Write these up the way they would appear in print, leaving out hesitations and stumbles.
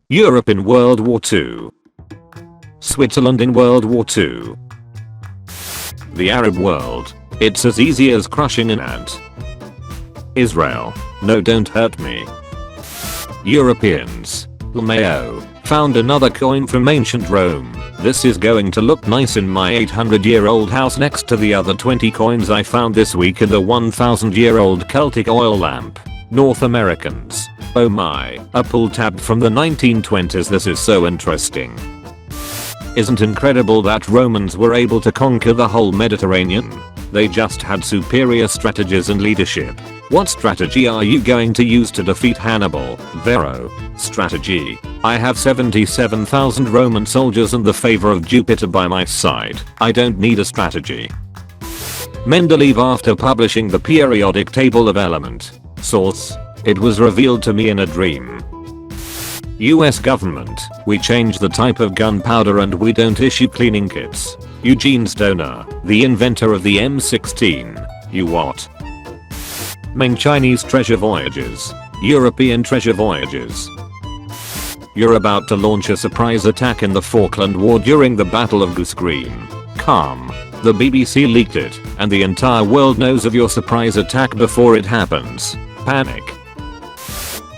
Europe in World War II. Switzerland in World War II. The Arab world. It's as easy as crushing an ant. Israel. No, don't hurt me. Europeans. Mayo. Found another coin from ancient Rome. This is going to look nice in my 800-year-old house next to the other 20 coins I found this week in the 1,000-year-old Celtic oil lamp. North Americans. Oh my, a pull tab from the 1920s. This is so interesting. Isn't incredible that Romans were able to conquer the whole Mediterranean? They just had superior strategies and leadership. What strategy are you going to use to defeat Hannibal? Vero. Strategy. I have 77,000 Roman soldiers and the favor of Jupiter by my side. I don't need a strategy. Mendeleev after publishing the periodic table of element. Source. It was revealed to me in a dream. US government. We changed the type of gunpowder and we don't issue cleaning kits. Eugene Stoner, the inventor of the M16. You what? Ming Chinese treasure voyages. European treasure voyages. You're about to launch a surprise attack in the Falkland War during the Battle of Goose Green. Calm. The BBC leaked it, and the entire world knows of your surprise attack before it happens. Panic.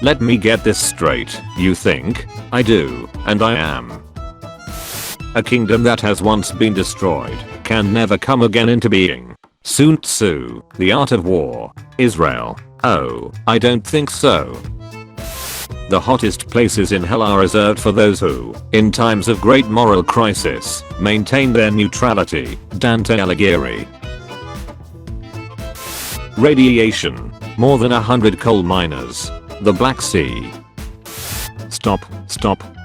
Let me get this straight. You think? I do, and I am. A kingdom that has once been destroyed can never come again into being. Sun Tzu, The Art of War. Israel. Oh, I don't think so. The hottest places in hell are reserved for those who, in times of great moral crisis, maintain their neutrality. Dante Alighieri. Radiation. More than 100 coal miners. The Black Sea. Stop.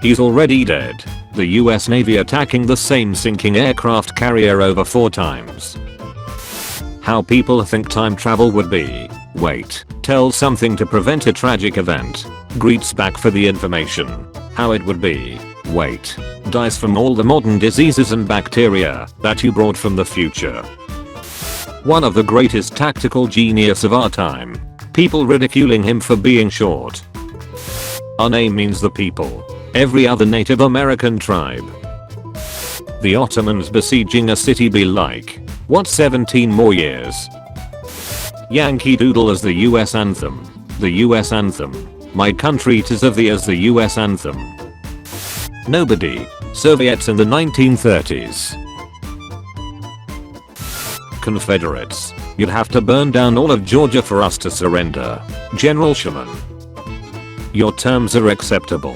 He's already dead. The US Navy attacking the same sinking aircraft carrier over 4 times. How people think time travel would be. Wait. Tell something to prevent a tragic event. Greets back for the information. How it would be. Wait. Dies from all the modern diseases and bacteria that you brought from the future. One of the greatest tactical genius of our time. People ridiculing him for being short. Our name means the people. Every other Native American tribe. The Ottomans besieging a city be like. What, 17 more years? Yankee Doodle as the US anthem. The US anthem. My country deserves as the US anthem. Nobody. Soviets in the 1930s. Confederates. You'd have to burn down all of Georgia for us to surrender. General Sherman. Your terms are acceptable.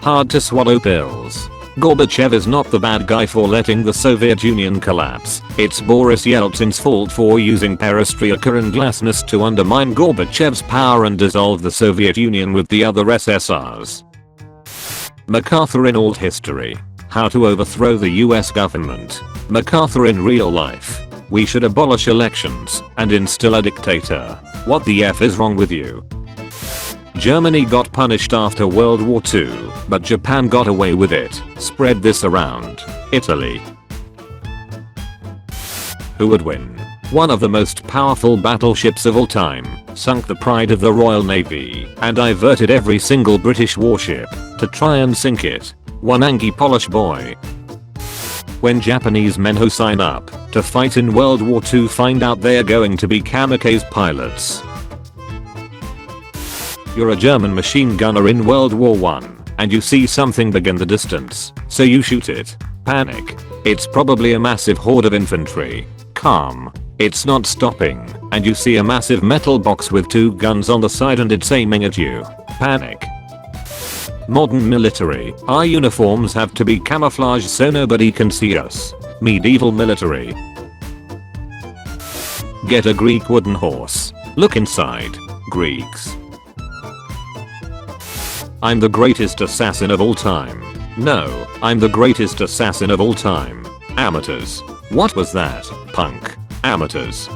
Hard to swallow pills. Gorbachev is not the bad guy for letting the Soviet Union collapse. It's Boris Yeltsin's fault for using perestroika and glasnost to undermine Gorbachev's power and dissolve the Soviet Union with the other SSRs. MacArthur in alt history. How to overthrow the US government. MacArthur in real life. We should abolish elections and instill a dictator. What the F is wrong with you? Germany got punished after World War II, but Japan got away with it. Spread this around. Italy. Who would win? One of the most powerful battleships of all time sunk the pride of the Royal Navy and diverted every single British warship to try and sink it. One angry Polish boy. When Japanese men who sign up to fight in World War II find out they're going to be kamikaze pilots. You're a German machine gunner in World War I, and you see something big in the distance, so you shoot it. Panic. It's probably a massive horde of infantry. Calm. It's not stopping, and you see a massive metal box with 2 guns on the side and it's aiming at you. Panic. Modern military. Our uniforms have to be camouflaged so nobody can see us. Medieval military. Get a Greek wooden horse. Look inside. Greeks. I'm the greatest assassin of all time. No, I'm the greatest assassin of all time. Amateurs. What was that? Punk. Amateurs.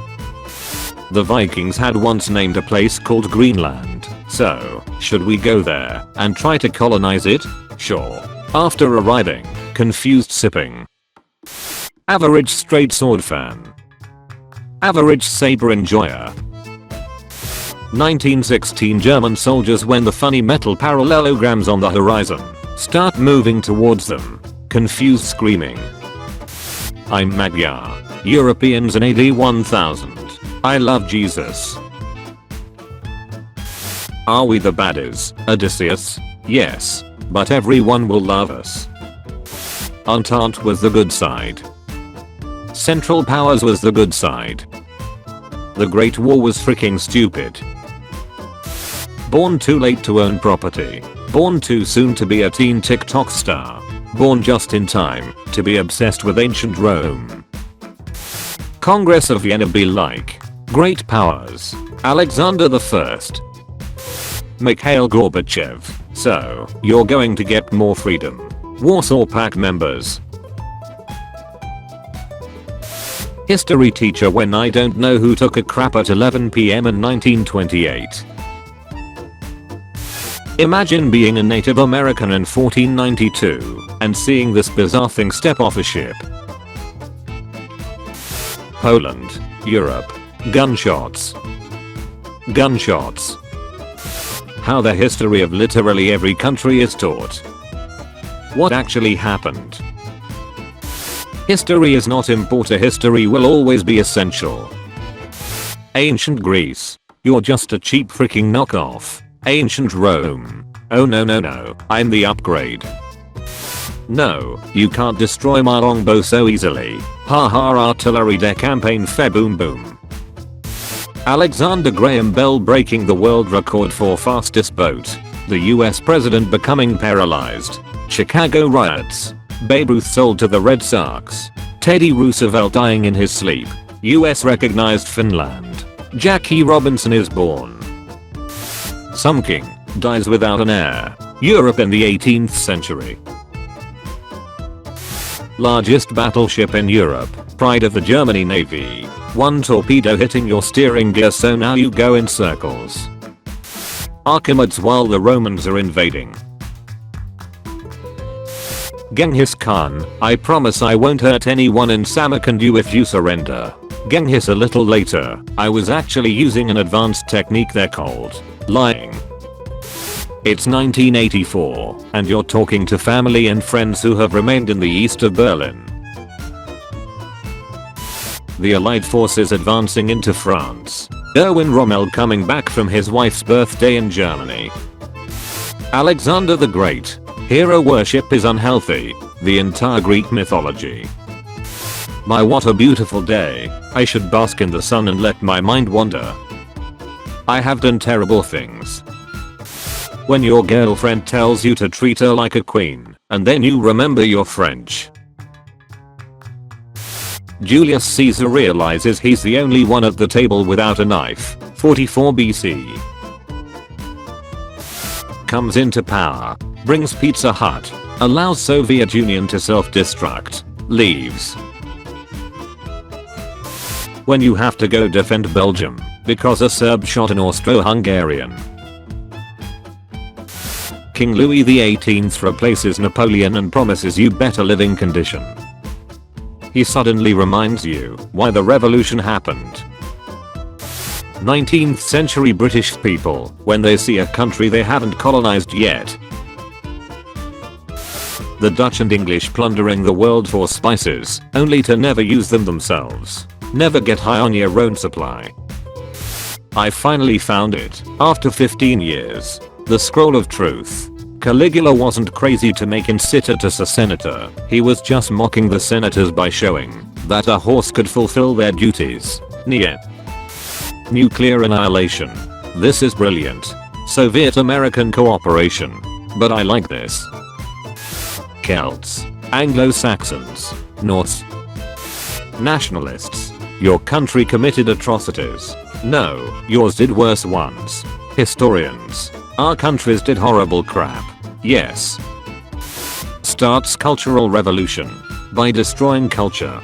The Vikings had once named a place called Greenland, so should we go there and try to colonize it? Sure. After arriving, confused sipping. Average straight sword fan. Average saber enjoyer. 1916 German soldiers, when the funny metal parallelograms on the horizon start moving towards them, confused screaming. I'm Magyar. Europeans in AD 1000. I love Jesus. Are we the baddies, Odysseus? Yes, but everyone will love us. Entente was the good side. Central Powers was the good side. The Great War was freaking stupid. Born too late to own property. Born too soon to be a teen TikTok star. Born just in time to be obsessed with ancient Rome. Congress of Vienna be like. Great powers. Alexander I. Mikhail Gorbachev. So, you're going to get more freedom. Warsaw Pact members. History teacher when I don't know who took a crap at 11 PM in 1928. Imagine being a Native American in 1492 and seeing this bizarre thing step off a ship. Poland, Europe. Gunshots. Gunshots. How the history of literally every country is taught. What actually happened? History is not important. History will always be essential. Ancient Greece. You're just a cheap freaking knockoff. Ancient Rome. Oh no, I'm the upgrade. No, you can't destroy my longbow so easily. Haha, artillery deck campaign fe boom boom. Alexander Graham Bell breaking the world record for fastest boat. The US president becoming paralyzed. Chicago riots. Babe Ruth sold to the Red Sox. Teddy Roosevelt dying in his sleep. US recognized Finland. Jackie Robinson is born. Some king dies without an heir. Europe in the 18th century. Largest battleship in Europe. Pride of the German Navy. One torpedo hitting your steering gear, so now you go in circles. Archimedes while the Romans are invading. Genghis Khan, I promise I won't hurt anyone in Samarkand if you surrender. Genghis a little later, I was actually using an advanced technique they're called lying. It's 1984, and you're talking to family and friends who have remained in the east of Berlin. The Allied forces advancing into France. Erwin Rommel coming back from his wife's birthday in Germany. Alexander the Great. Hero worship is unhealthy. The entire Greek mythology. My, what a beautiful day. I should bask in the sun and let my mind wander. I have done terrible things. When your girlfriend tells you to treat her like a queen, and then you remember you're French. Julius Caesar realizes he's the only one at the table without a knife. 44 BC. Comes into power. Brings Pizza Hut. Allows Soviet Union to self-destruct. Leaves. When you have to go defend Belgium because a Serb shot an Austro-Hungarian. King Louis XVIII replaces Napoleon and promises you better living condition. He suddenly reminds you why the revolution happened. 19th century British people when they see a country they haven't colonized yet. The Dutch and English plundering the world for spices, only to never use them themselves. Never get high on your own supply. I finally found it, after 15 years. The Scroll of Truth. Caligula wasn't crazy to make Incitatus a senator, he was just mocking the senators by showing that a horse could fulfill their duties. Nia. Nuclear annihilation. This is brilliant. Soviet-American cooperation. But I like this. Celts. Anglo-Saxons. Norse. Nationalists. Your country committed atrocities. No, yours did worse ones. Historians. Our countries did horrible crap. Yes. Starts cultural revolution. By destroying culture.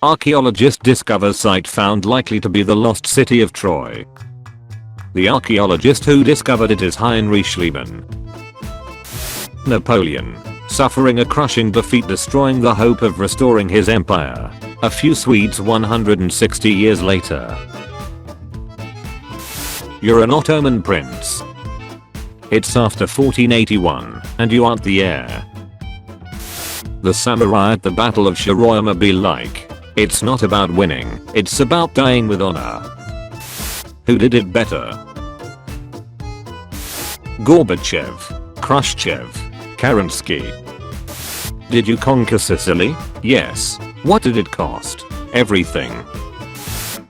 Archaeologist discovers site found likely to be the lost city of Troy. The archaeologist who discovered it is Heinrich Schliemann. Napoleon. Suffering a crushing defeat, destroying the hope of restoring his empire. A few Swedes 160 years later. You're an Ottoman prince. It's after 1481, and you aren't the heir. The samurai at the Battle of Shiroyama be like, it's not about winning, it's about dying with honor. Who did it better? Gorbachev, Khrushchev, Kerensky. Did you conquer Sicily? Yes. What did it cost? Everything.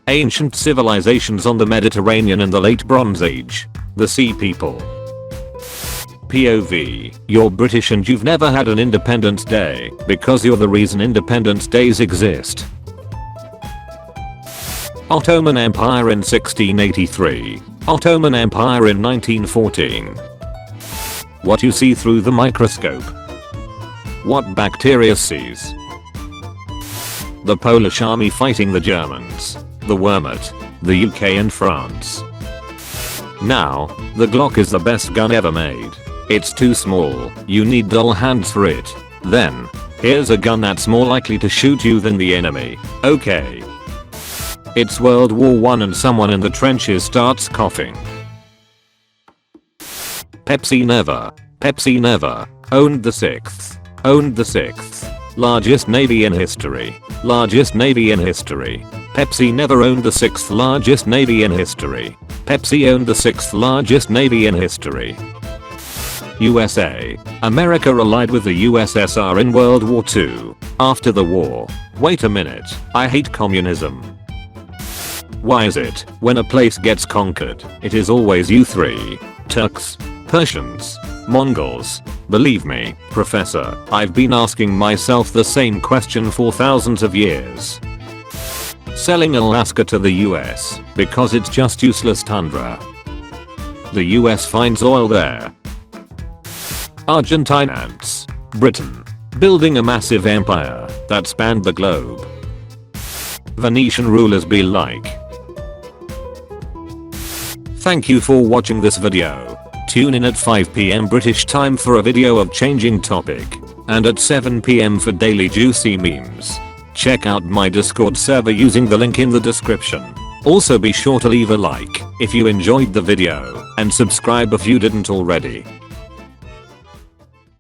Ancient civilizations on the Mediterranean in the late Bronze Age. The Sea People. POV, you're British and you've never had an Independence Day because you're the reason Independence Days exist. Ottoman Empire in 1683. Ottoman Empire in 1914. What you see through the microscope. What bacteria sees. The Polish army fighting the Germans. The Wehrmacht. The UK and France. Now, the Glock is the best gun ever made. It's too small, you need dull hands for it. Then, here's a gun that's more likely to shoot you than the enemy. Okay. It's World War I and someone in the trenches starts coughing. Pepsi never owned the 6th. Owned the 6th. Largest navy in history. Largest navy in history. Pepsi never owned the 6th largest navy in history. Pepsi owned the 6th largest navy in history. USA. America allied with the USSR in World War II. After the war. Wait a minute, I hate communism. Why is it, when a place gets conquered, it is always you three? Turks? Persians? Mongols? Believe me, Professor, I've been asking myself the same question for thousands of years. Selling Alaska to the US, because it's just useless tundra. The US finds oil there. Argentine ants. Britain. Building a massive empire that spanned the globe. Venetian rulers be like. Thank you for watching this video. Tune in at 5 PM British time for a video of changing topic. And at 7 PM for daily juicy memes. Check out my Discord server using the link in the description. Also be sure to leave a like if you enjoyed the video and subscribe if you didn't already.